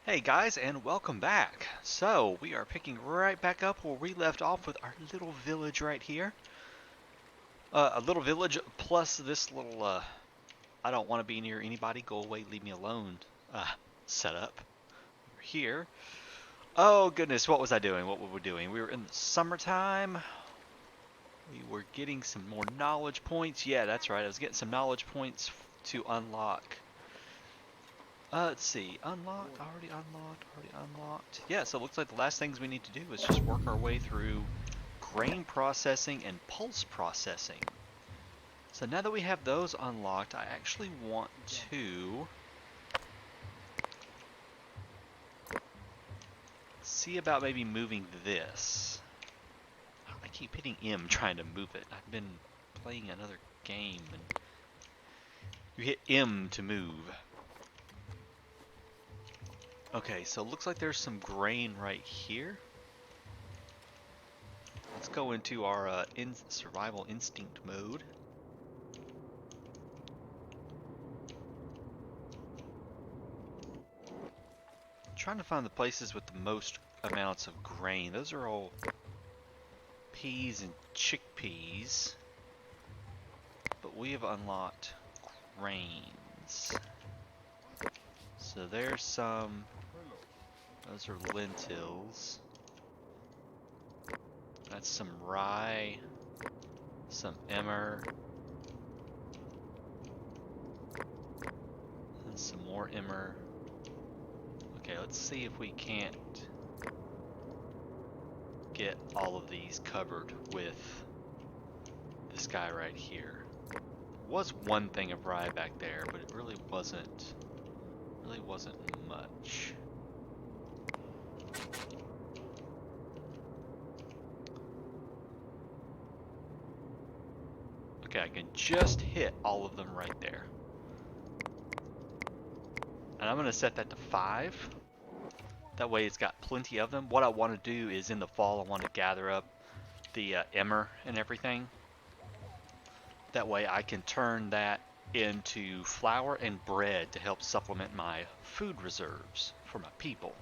Hey guys, and welcome back. So, we are picking right back up where we left off with our little village right here. A little village plus this little, I don't want to be near anybody, go away, leave me alone, setup over here. Oh goodness, what was I doing? What were we doing? We were in the summertime. We were getting some more knowledge points. Yeah, that's right, I was getting some knowledge points to unlock. Let's see. Unlocked, already unlocked, already unlocked. Yeah, so it looks like the last things we need to do is just work our way through grain processing and pulse processing. So now that we have those unlocked, I actually want to see about maybe moving this. I keep hitting M trying to move it. I've been playing another game and you hit M to move. Okay, so it looks like there's some grain right here. Let's go into our survival instinct mode. Trying to find the places with the most amounts of grain. Those are all peas and chickpeas. But we have unlocked grains. So there's some. Those are lentils. That's some rye. Some emmer. And some more emmer. Okay, let's see if we can't get all of these covered with this guy right here. Was one thing of rye back there, but it really wasn't much. Okay, I can just hit all of them right there. And I'm going to set that to 5. That way it's got plenty of them. What I want to do is in the fall I want to gather up the emmer and everything. That way I can turn that into flour and bread to help supplement my food reserves for my people.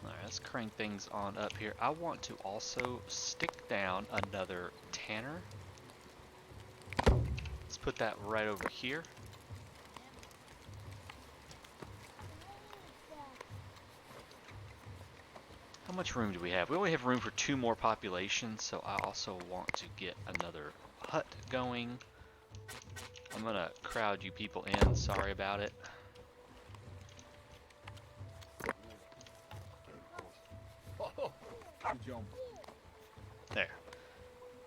Alright, let's crank things on up here. I want to also stick down another tanner. Let's put that right over here. How much room do we have? We only have room for 2 more populations, so I also want to get another hut going. I'm gonna crowd you people in, sorry about it. There.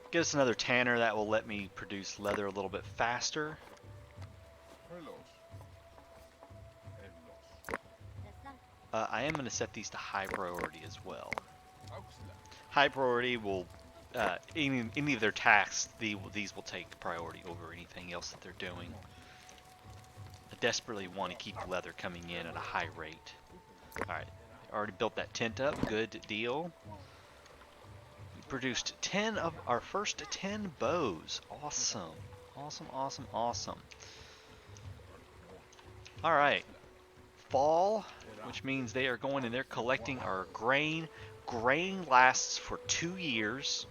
Get us another tanner, that will let me produce leather a little bit faster. I am going to set these to high priority as well. High priority will, any of their tasks, these will take priority over anything else that they're doing. I desperately want to keep leather coming in at a high rate. Alright, already built that tent up, good deal. We produced 10 of our first 10 bows. Awesome. Awesome, awesome, awesome. Alright. Fall, which means they are going and they're collecting our grain. Grain lasts for 2 years.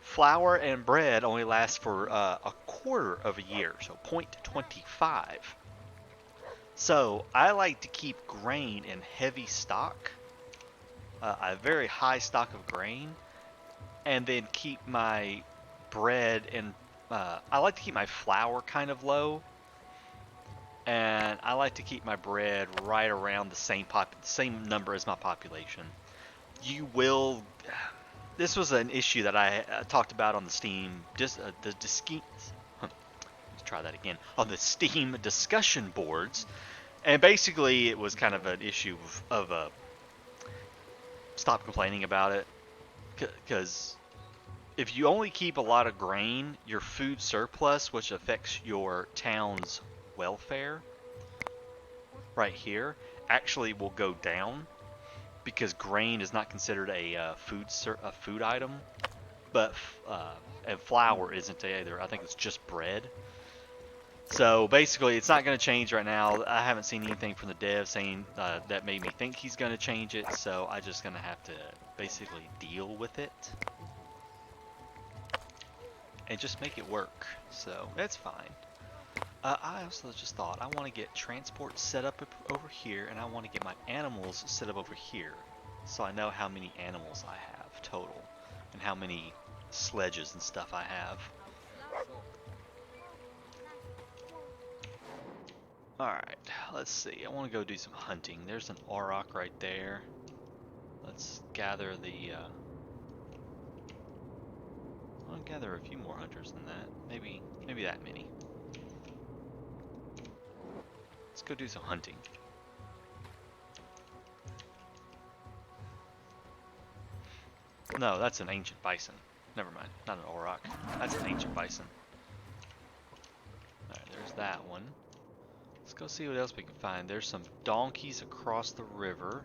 Flour and bread only lasts for a quarter of a year, so 0.25. So I like to keep grain in heavy stock, a very high stock of grain, and then keep my bread and I like to keep my flour kind of low. And I like to keep my bread right around the same number as my population. You will. This was an issue that I talked about on the Steam. Let's try that again. On the Steam discussion boards, and basically it was kind of an issue of stop complaining about it, because if you only keep a lot of grain, your food surplus, which affects your town's welfare right here, actually will go down, because grain is not considered a food item, but and flour isn't either. I think it's just bread. So basically, it's not going to change right now. I haven't seen anything from the dev saying that made me think he's going to change it. So I'm just going to have to basically deal with it and just make it work. So that's fine. I also just thought I want to get transport set up over here, and I want to get my animals set up over here, so I know how many animals I have total, and how many sledges and stuff I have. Alright, let's see. I want to go do some hunting. There's an auroch right there. Let's gather the... I want to gather a few more hunters than that. Maybe that many. Let's go do some hunting. No, that's an ancient bison. Never mind, not an auroch. That's an ancient bison. Alright, there's that one. Let's go see what else we can find. There's some donkeys across the river.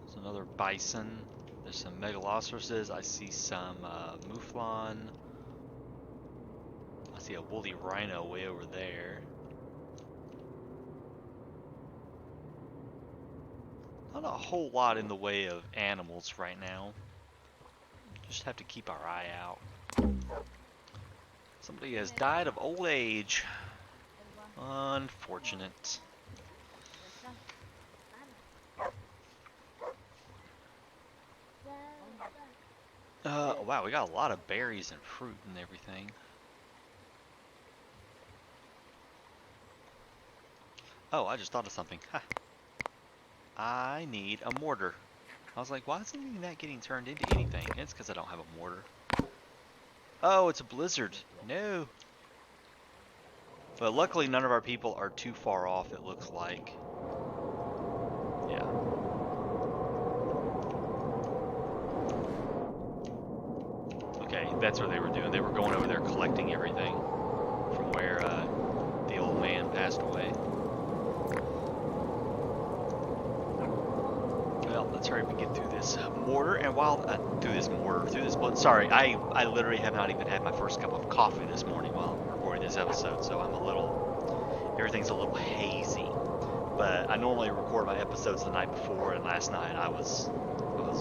There's another bison. There's some megalosauruses. I see some mouflon. I see a woolly rhino way over there. Not a whole lot in the way of animals right now. Just have to keep our eye out. Somebody has died of old age. Unfortunate. Wow, we got a lot of berries and fruit and everything. Oh, I just thought of something. Ha. I need a mortar. I was like, why isn't that getting turned into anything? It's because I don't have a mortar. Oh, it's a blizzard. No. But luckily none of our people are too far off, it looks like. Yeah. Okay, that's what they were doing. They were going over there collecting everything from where the old man passed away. Well, let's hurry up and get through this mortar. And while through this blood. Sorry, I literally have not even had my first cup of coffee this morning while recording this episode, so everything's a little hazy. But I normally record my episodes the night before, and last night I was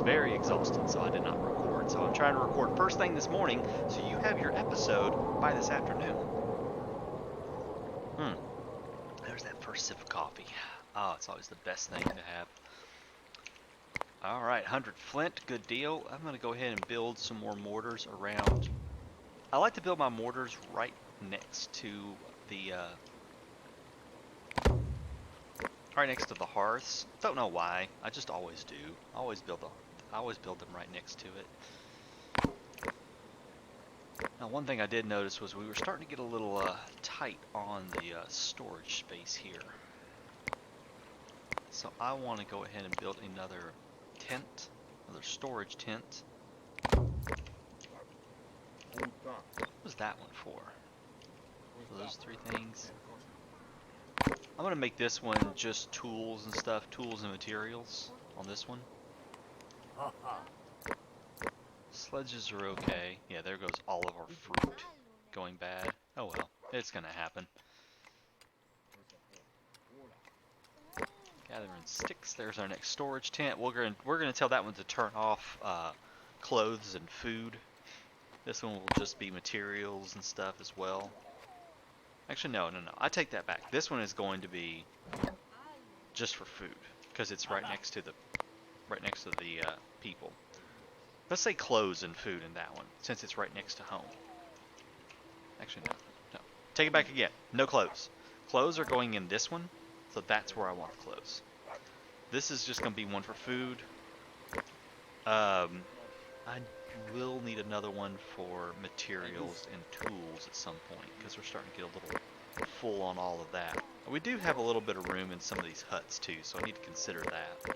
very exhausted, so I did not record. So I'm trying to record first thing this morning, so you have your episode by this afternoon. There's that first sip of coffee. Oh, it's always the best thing to have. Alright, 100 flint, good deal. I'm going to go ahead and build some more mortars around. I like to build my mortars right next to the hearths. Don't know why. I just always do. I always build them right next to it. Now, one thing I did notice was we were starting to get a little tight on the storage space here. So I want to go ahead and build another tent, another storage tent. What was that one for? Those three things. I'm going to make this one just tools and stuff, tools and materials on this one. Sledges are okay. Yeah, there goes all of our fruit going bad. Oh well, it's going to happen. Gathering sticks. There's our next storage tent. We're gonna tell that one to turn off clothes and food. This one will just be materials and stuff as well. Actually, no. I take that back. This one is going to be just for food because it's right next to the people. Let's say clothes and food in that one since it's right next to home. Actually, no. Take it back again. No clothes. Clothes are going in this one. So that's where I want the clothes. This is just going to be one for food. I will need another one for materials and tools at some point because we're starting to get a little full on all of that. We do have a little bit of room in some of these huts too, so I need to consider that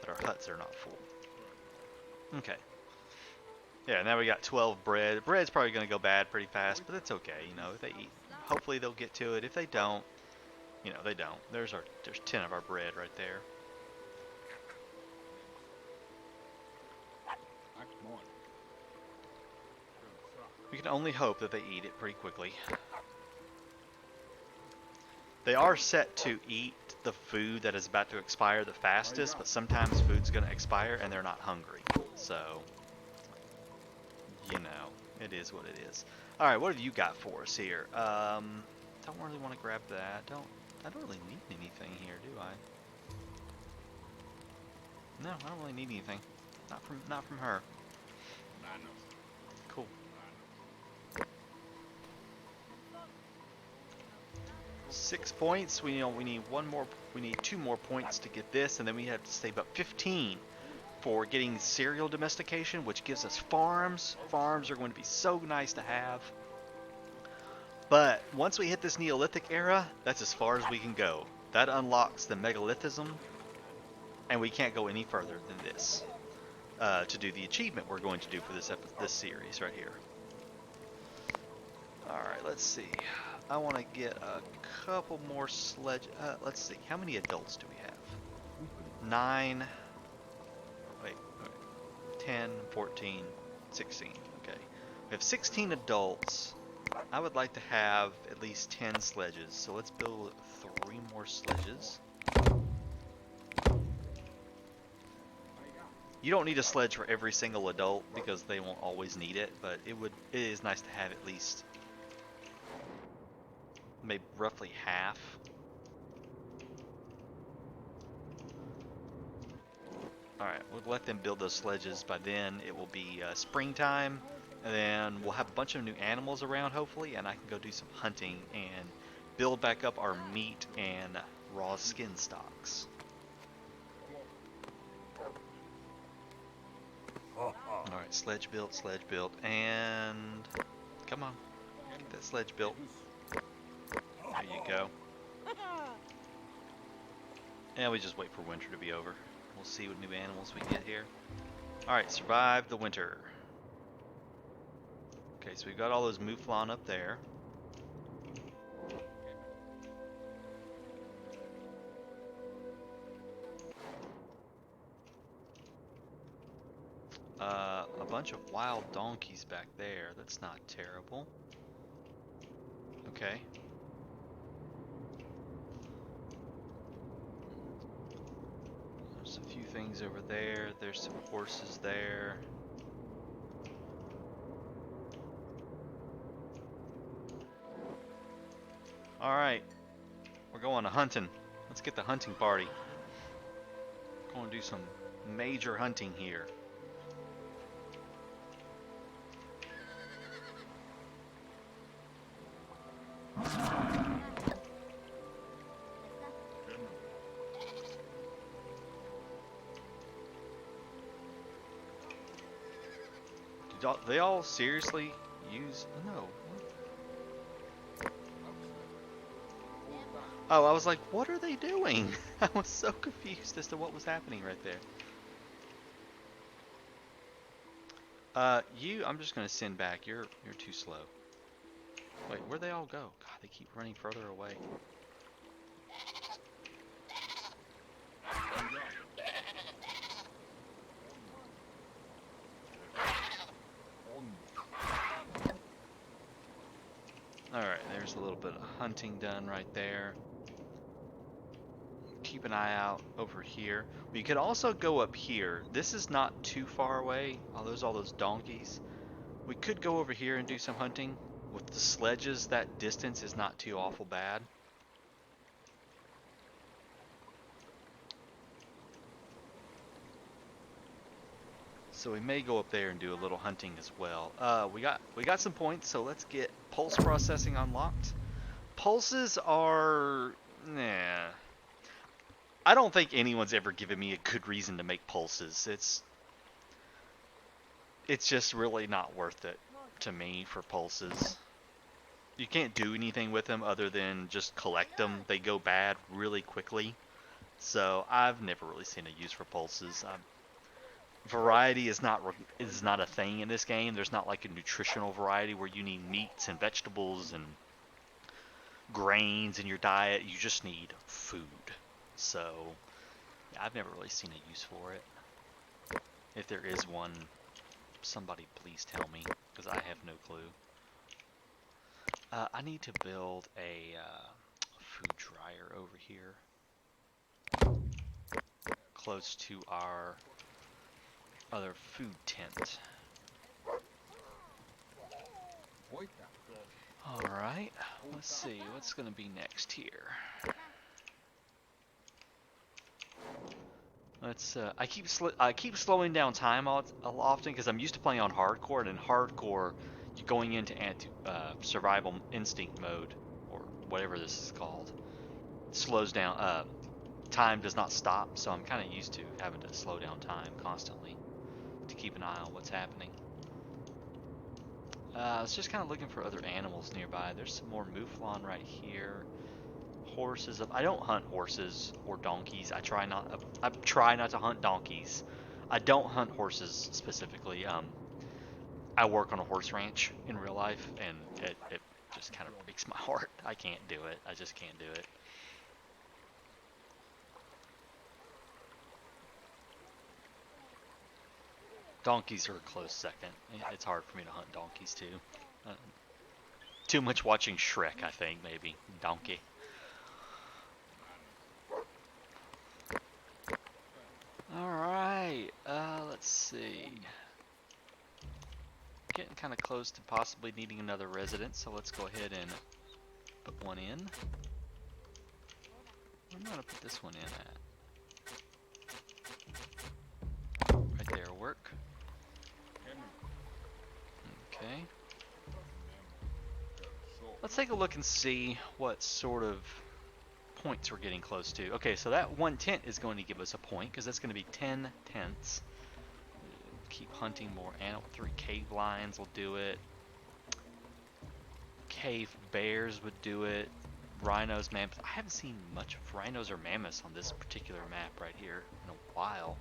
our huts are not full. Okay. Yeah, now we got 12 bread. Bread's probably going to go bad pretty fast, but it's okay. You know, if they eat, hopefully they'll get to it. If they don't, you know, they don't. There's 10 of our bread right there. We can only hope that they eat it pretty quickly. They are set to eat the food that is about to expire the fastest, but sometimes food's going to expire and they're not hungry. So, you know, it is what it is. All right, what have you got for us here? Don't really want to grab that. I don't really need anything here, do I? No, I don't really need anything. Not from her. Cool. 6 points. We need one more. We need 2 more points to get this, and then we have to save up 15 for getting cereal domestication, which gives us farms. Farms are going to be so nice to have. But once we hit this Neolithic era, that's as far as we can go. That unlocks the megalithism, and we can't go any further than this to do the achievement we're going to do for this series right here. All right, let's see. I want to get a couple more sledge. Let's see. How many adults do we have? 9. Wait. 10, 14, 16. Okay. We have 16 adults. I would like to have at least 10 sledges. So let's build 3 more sledges. You don't need a sledge for every single adult because they won't always need it, but it is nice to have at least maybe roughly half. Alright, we'll let them build those sledges. By then it will be springtime, and then we'll have a bunch of new animals around hopefully, and I can go do some hunting and build back up our meat and raw skin stocks. Alright, sledge built, and come on, get that sledge built. There you go. And we just wait for winter to be over. We'll see what new animals we get here. Alright, survive the winter. Okay, so we've got all those mouflon up there. A bunch of wild donkeys back there. That's not terrible. Okay. There's a few things over there. There's some horses there. Alright. We're going to hunting. Let's get the hunting party. Going to do some major hunting here. They all seriously use... No. Oh, I was like, what are they doing? I was so confused as to what was happening right there. I'm just gonna send back. You're too slow. Wait, where'd they all go? God, they keep running further away. Alright, there's a little bit of hunting done right there. Keep an eye out over here. We could also go up here. This is not too far away. Oh, there's all those donkeys. We could go over here and do some hunting. With the sledges, that distance is not too awful bad. So we may go up there and do a little hunting as well. We got some points, so let's get pulse processing unlocked. Pulses are... Nah. I don't think anyone's ever given me a good reason to make pulses. It's just really not worth it to me for pulses. You can't do anything with them other than just collect them. They go bad really quickly. So I've never really seen a use for pulses. Variety is not a thing in this game. There's not like a nutritional variety where you need meats and vegetables and grains in your diet. You just need food. So yeah, I've never really seen a use for it. If there is one, somebody please tell me. because I have no clue. I need to build a food dryer over here, close to our other food tent. Alright, let's see, what's going to be next here? Let's, I keep slowing down time often because I'm used to playing on hardcore, and in hardcore, you're going into survival instinct mode, or whatever this is called. It slows down, time does not stop, so I'm kind of used to having to slow down time constantly to keep an eye on what's happening. I was just kind of looking for other animals nearby. There's some more mouflon right here. Horses. I don't hunt horses or donkeys. I try not to hunt donkeys. I don't hunt horses specifically. I work on a horse ranch in real life, and it just kind of breaks my heart. I can't do it. I just can't do it. Donkeys are a close second. It's hard for me to hunt donkeys too. Too much watching Shrek, I think, maybe. Donkey. Alright, let's see. Getting kind of close to possibly needing another residence, so let's go ahead and put one in. I'm gonna put this one in at. Right there will work. Okay. Let's take a look and see what sort of points we're getting close to. Okay, so that one tent is going to give us a point, because that's going to be 10 tents. Keep hunting more animals. 3 cave lions will do it. Cave bears would do it. Rhinos, mammoths. I haven't seen much of rhinos or mammoths on this particular map right here in a while.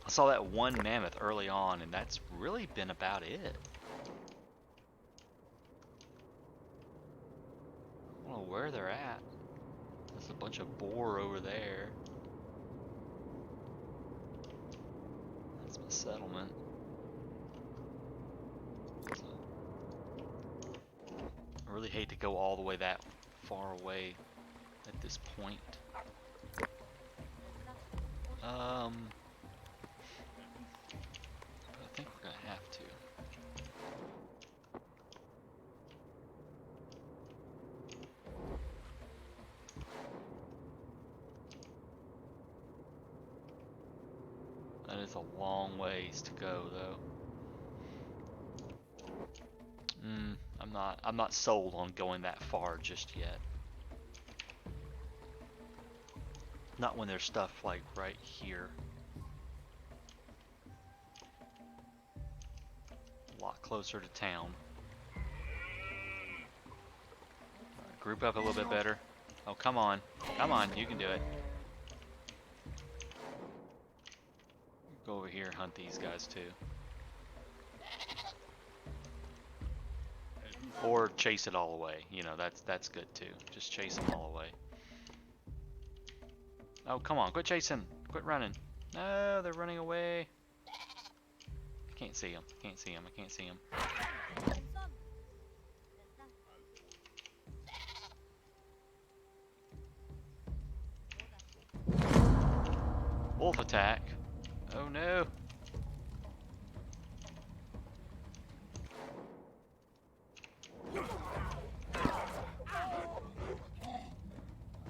I saw that one mammoth early on, and that's really been about it. I don't know where they're at. There's a bunch of boar over there. That's my settlement. So, I really hate to go all the way that far away at this point. But I think we're gonna have to. That is a long ways to go, though. I'm not sold on going that far just yet. Not when there's stuff like right here. A lot closer to town. Right, group up a little bit better. Oh, come on. Come on, you can do it. Go over here and hunt these guys too. Or chase it all away. You know, that's good too. Just chase them all away. Oh, come on. Quit chasing. Quit running. No, they're running away. I can't see them. Can't see them. I can't see them. Wolf attack. Oh no.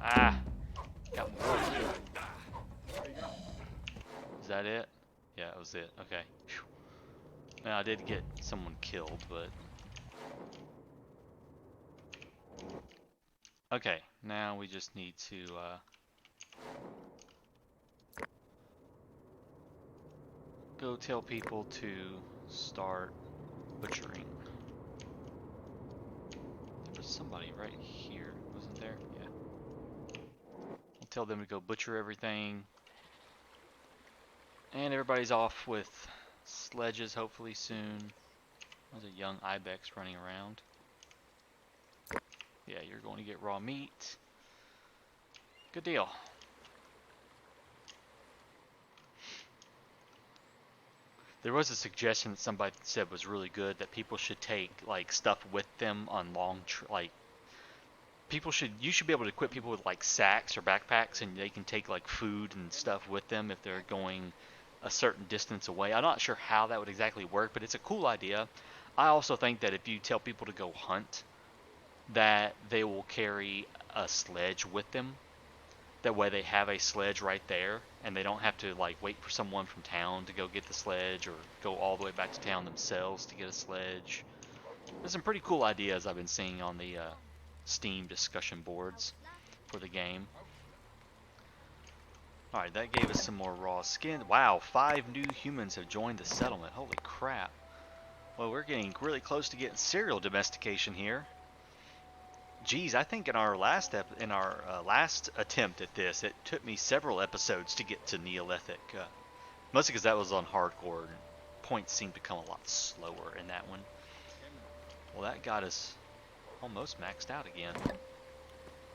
Ah. Got more too. Is that it? Yeah, that was it. Okay. Whew. Now I did get someone killed, but... Okay, now we just need to, go tell people to start butchering. There was somebody right here, wasn't there? Yeah. I'll tell them to go butcher everything. And everybody's off with sledges hopefully soon. There's a young ibex running around. Yeah, you're going to get raw meat. Good deal. There was a suggestion that somebody said was really good that people should take like stuff with them on like you should be able to equip people with like sacks or backpacks, and they can take like food and stuff with them if they're going a certain distance away. I'm not sure how that would exactly work, but it's a cool idea. I also think that if you tell people to go hunt, that they will carry a sledge with them. That way they have a sledge right there, and they don't have to like wait for someone from town to go get the sledge or go all the way back to town themselves to get a sledge. There's some pretty cool ideas I've been seeing on the Steam discussion boards for the game. Alright, that gave us some more raw skin. Wow, 5 new humans have joined the settlement. Holy crap. Well, we're getting really close to getting serial domestication here. Geez, I think in our last last attempt at this, it took me several episodes to get to Neolithic. Mostly because that was on hardcore, and points seemed to come a lot slower in that one. Well, that got us almost maxed out again.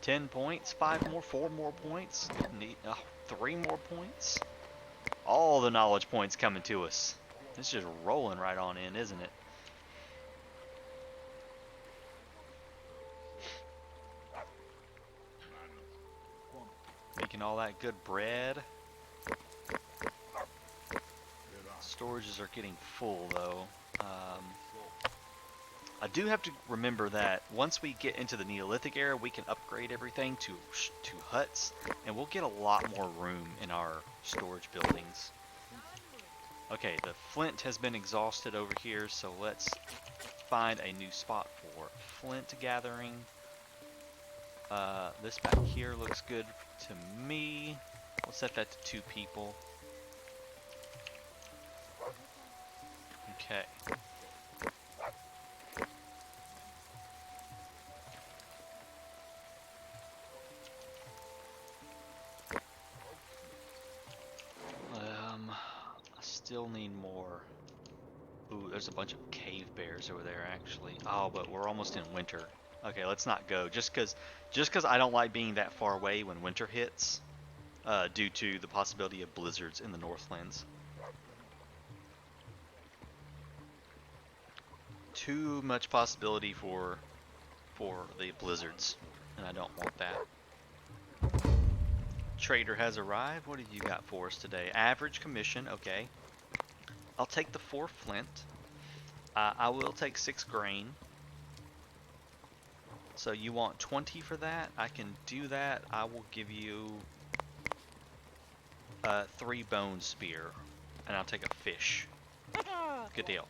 10 points, 5 more, 4 more points, 3 more points. All the knowledge points coming to us. It's just rolling right on in, isn't it? Making all that good bread. Storages are getting full though. I do have to remember that once we get into the Neolithic era, we can upgrade everything to huts, and we'll get a lot more room in our storage buildings. Okay, the flint has been exhausted over here, so let's find a new spot for flint gathering. This back here looks good to me. We'll set that to 2 people. Okay. I still need more. Ooh, there's a bunch of cave bears over there actually. Oh, but we're almost in winter. Okay, let's not go. Just cause I don't like being that far away when winter hits, due to the possibility of blizzards in the Northlands. Too much possibility for the blizzards, and I don't want that. Trader has arrived. What have you got for us today? Average commission, okay. I'll take the 4 flint. I will take 6 grain. So you want 20 for that? I can do that. I will give you 3 bone spear, and I'll take a fish. Good deal.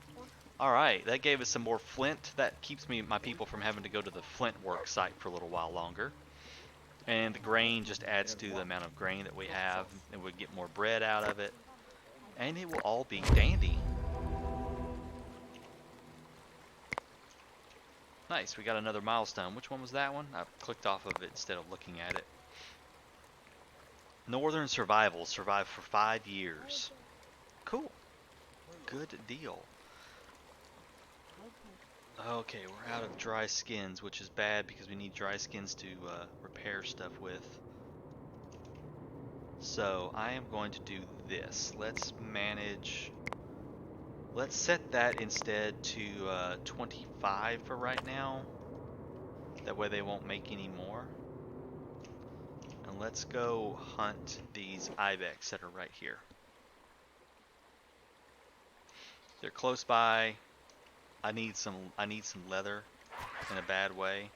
Alright, that gave us some more flint. That keeps my people from having to go to the flint work site for a little while longer. And the grain just adds to the amount of grain that we have, and we get more bread out of it. And it will all be dandy. Nice, we got another milestone. Which one was that one? I clicked off of it instead of looking at it. Northern Survival. Survive for 5 years. Cool. Good deal. Okay, we're out of dry skins, which is bad because we need dry skins to repair stuff with. So I am going to do this. Let's set that instead to 25 for right now. That way they won't make any more. And let's go hunt these ibex that are right here. They're close by. I need some leather in a bad way.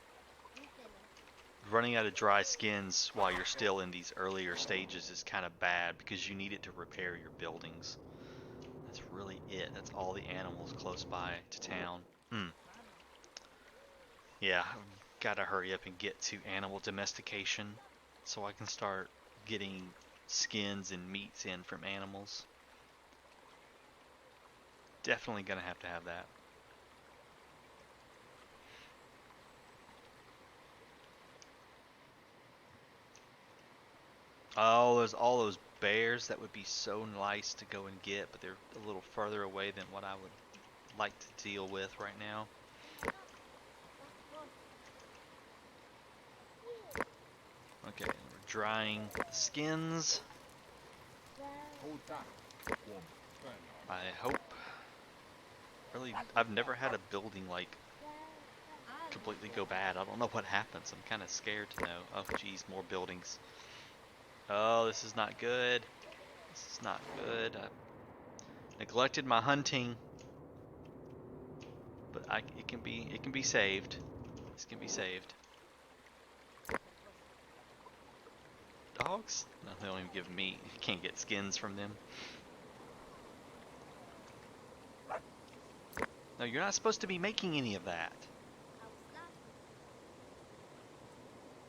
Running out of dry skins while you're still in these earlier stages is kind of bad because you need it to repair your buildings. That's really it. That's all the animals close by to town. Yeah, I've got to hurry up and get to animal domestication so I can start getting skins and meats in from animals. Definitely gonna have to have that. Oh, there's all those bears that would be so nice to go and get, but they're a little further away than what I would like to deal with right now. Okay, we're drying the skins. I hope really, I've never had a building like completely go bad. I don't know what happens. I'm kind of scared to know. Oh, geez, more buildings. Oh, this is not good. This is not good. I neglected my hunting, but it can be saved. This can be saved. Dogs? No, they don't even give meat. You can't get skins from them. No, you're not supposed to be making any of that.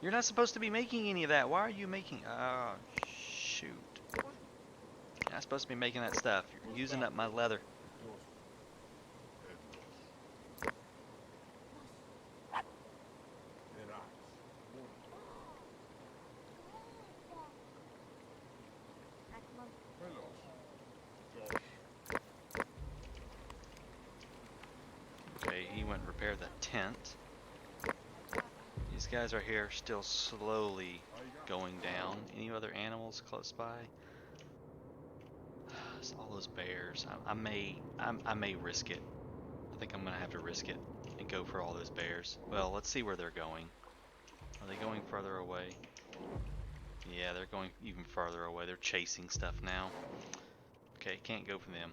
You're not supposed to be making any of that. Why are you making... Oh, shoot. You're not supposed to be making that stuff. You're using up my leather. Okay, he went and repaired the tent. These guys are here still slowly going down. Any other animals close by? It's all those bears. I may risk it. I think I'm gonna have to risk it and go for all those bears. Well, let's see where they're going. Are they going further away? Yeah, they're going even farther away. They're chasing stuff now. Okay, can't go for them.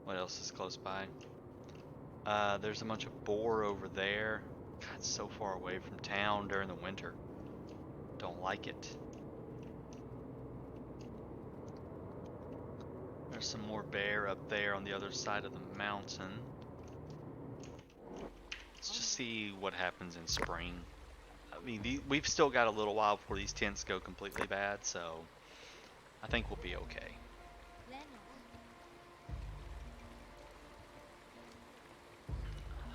What else is close by? There's a bunch of boar over there. God, it's so far away from town during the winter. Don't like it. There's some more bear up there on the other side of the mountain. Let's just see what happens in spring. I mean, we've still got a little while before these tents go completely bad, so I think we'll be okay.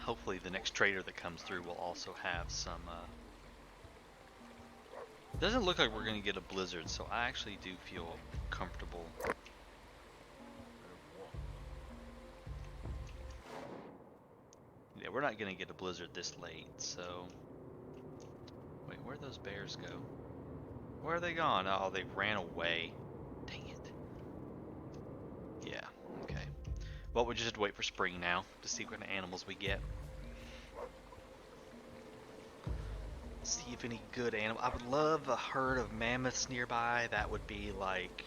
Hopefully the next trader that comes through will also have some... Doesn't look like we're going to get a blizzard, so I actually do feel comfortable. Yeah, we're not going to get a blizzard this late, so... Wait, where'd those bears go? Where are they gone? Oh, they ran away. Dang it. Yeah, okay. Well, we just have to wait for spring now to see what kind of animals we get. See if any good animal. I would love a herd of mammoths nearby. That would be like,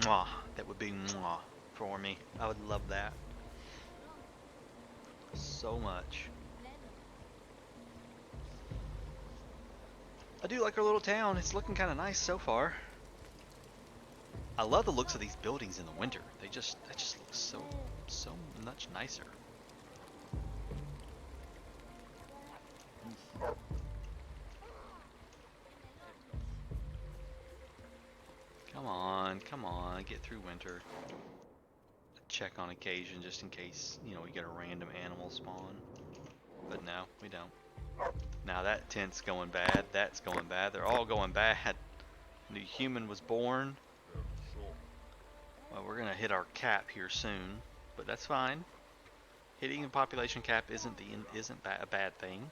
mwah. That would be mwah for me. I would love that so much. I do like our little town. It's looking kind of nice so far. I love the looks of these buildings in the winter. They just look so much nicer. Come on, get through winter. Check on occasion just in case, you know, we get a random animal spawn. But no, we don't. Now that tent's going bad, that's going bad, they're all going bad. New human was born. Well, we're gonna hit our cap here soon, but that's fine. Hitting the population cap isn't a bad thing.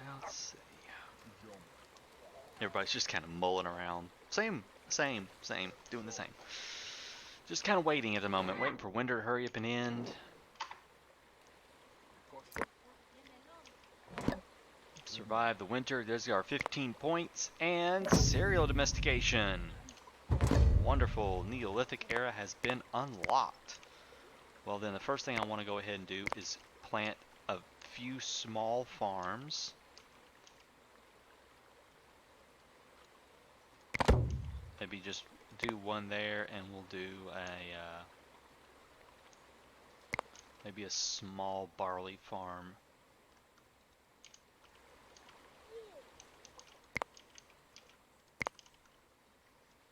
Now let's see. Everybody's just kind of mulling around. Same, doing the same. Just kind of waiting at the moment, waiting for winter to hurry up and end. Survive the winter. There's our 15 points and serial domestication. Wonderful. Neolithic era has been unlocked. Well, then the first thing I want to go ahead and do is plant a few small farms. Maybe just do one there, and we'll do a maybe a small barley farm.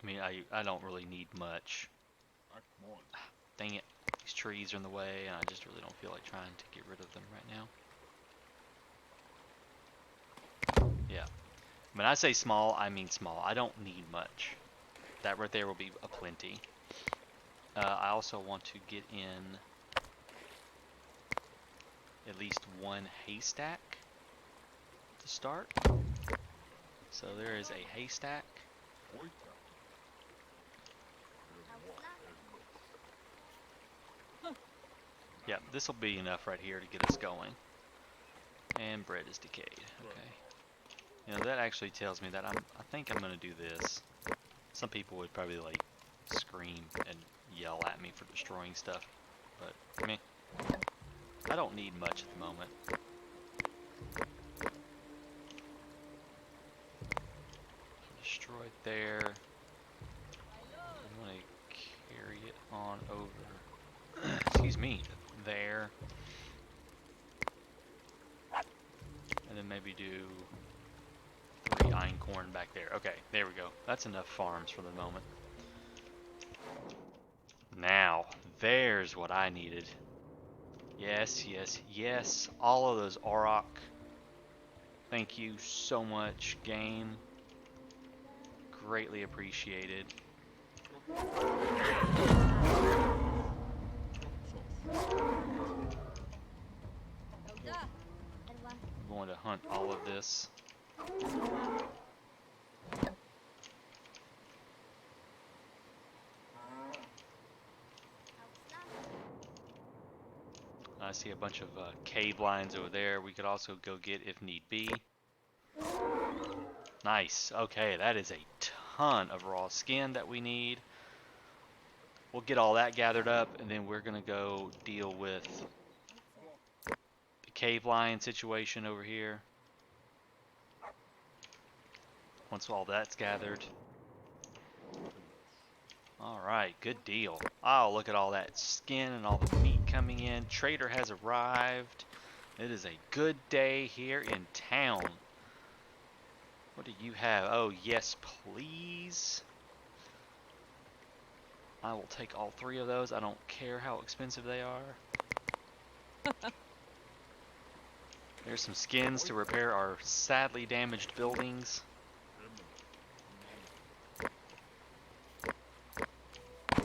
I mean, I don't really need much. Dang it, these trees are in the way, and I just really don't feel like trying to get rid of them right now. Yeah, when I say small, I mean small. I don't need much. That right there will be a plenty. I also want to get in at least one haystack to start. So there is a haystack. Yep, this will be enough right here to get us going. And bread is decayed. Okay. You know, that actually tells me that I think I'm gonna do this. Some people would probably like scream and yell at me for destroying stuff, but meh. I don't need much at the moment. Destroy it there. I'm gonna carry it on over. Excuse me, there. And then maybe do 3 einkorn back there. Okay, there we go. That's enough farms for the moment. Now, there's what I needed. Yes, yes, yes. All of those auroch. Thank you so much, game. Greatly appreciated. I'm going to hunt all of this. I see a bunch of cave lines over there. We could also go get if need be. Nice. Okay, that is a ton of raw skin that we need. We'll get all that gathered up, and then we're going to go deal with the cave lion situation over here. Once all that's gathered. Alright, good deal. Oh, look at all that skin and all the meat coming in. Trader has arrived. It is a good day here in town. What do you have? Oh, yes, please. I will take all 3 of those. I don't care how expensive they are. There's some skins to repair our sadly damaged buildings.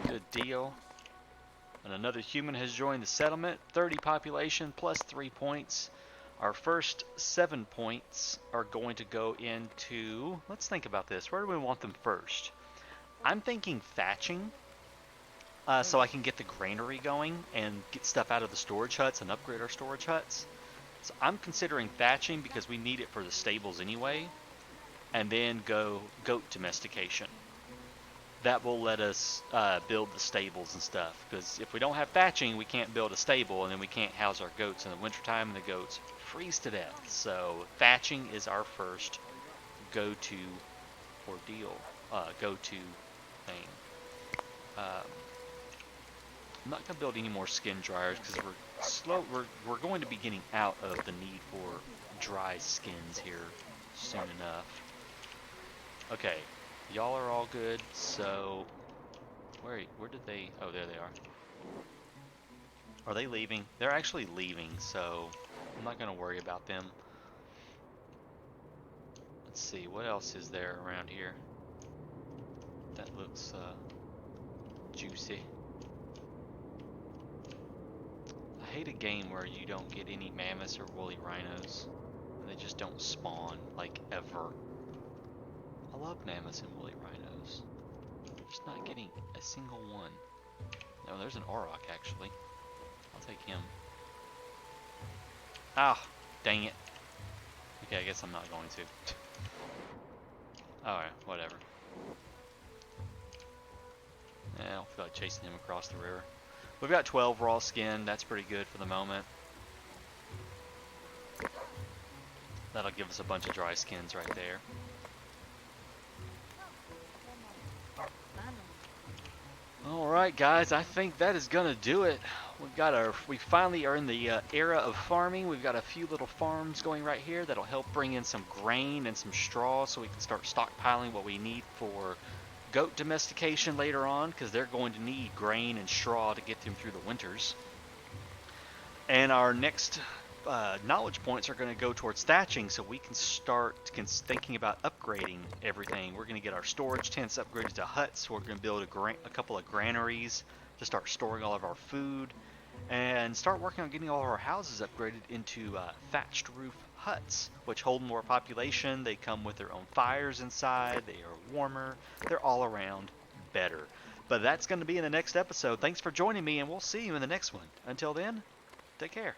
Good deal. And another human has joined the settlement. 30 population plus 3 points. Our first 7 points are going to go into... Let's think about this. Where do we want them first? I'm thinking thatching. So I can get the granary going and get stuff out of the storage huts and upgrade our storage huts. So I'm considering thatching because we need it for the stables anyway. And then go goat domestication. That will let us build the stables and stuff. Because if we don't have thatching, we can't build a stable, and then we can't house our goats in the wintertime, and the goats freeze to death. So thatching is our first go-to ordeal, go-to thing. I'm not gonna build any more skin dryers because we're going to be getting out of the need for dry skins here soon enough. Okay. Y'all are all good, so where did they? Oh, there they are. Are they leaving? They're actually leaving, so I'm not gonna worry about them. Let's see, what else is there around here? That looks juicy. I hate a game where you don't get any mammoths or woolly rhinos. And they just don't spawn, like, ever. I love mammoths and woolly rhinos. I'm just not getting a single one. No, there's an auroch, actually. I'll take him. Ah, dang it. Okay, I guess I'm not going to. Alright, whatever. Yeah, I don't feel like chasing him across the river. We've got 12 raw skin. That's pretty good for the moment. That'll give us a bunch of dry skins right there. Alright guys, I think that is gonna do it. We finally are in the era of farming. We've got a few little farms going right here that'll help bring in some grain and some straw so we can start stockpiling what we need for goat domestication later on, because they're going to need grain and straw to get them through the winters. And our next knowledge points are going to go towards thatching, so we can start thinking about upgrading everything. We're going to get our storage tents upgraded to huts. We're going to build a couple of granaries to start storing all of our food. and start working on getting all of our houses upgraded into thatched roof huts, which hold more population. They come with their own fires inside. They are warmer. They're all around better. But that's going to be in the next episode. Thanks for joining me, and we'll see you in the next one. Until then, take care.